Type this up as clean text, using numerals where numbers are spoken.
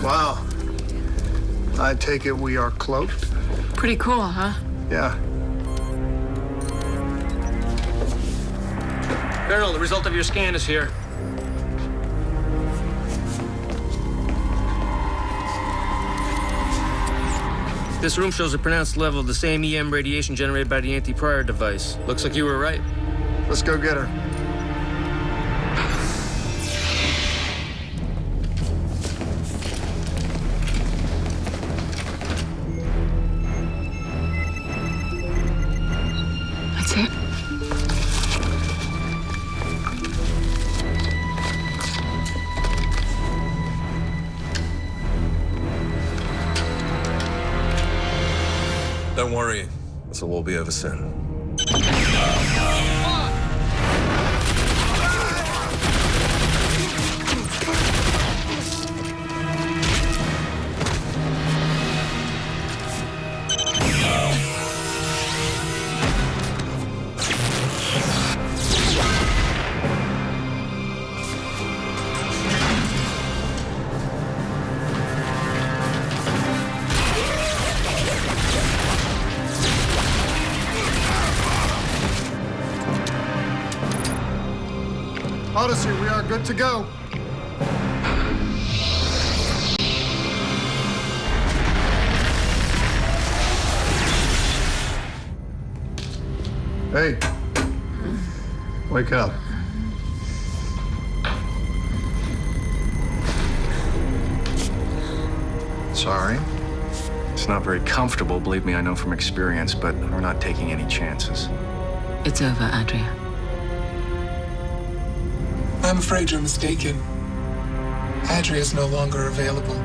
Wow. I take it we are cloaked? Pretty cool, huh? Yeah. Colonel, the result of your scan is here. This room shows a pronounced level of the same EM radiation generated by the anti-prior device. Looks like you were right. Let's go get her. That's it. Don't worry, this will all be over soon. Odyssey, we are good to go. Hey, wake up. Sorry. It's not very comfortable, believe me, I know from experience, but we're not taking any chances. It's over, Adria. I'm afraid you're mistaken. Adria is no longer available.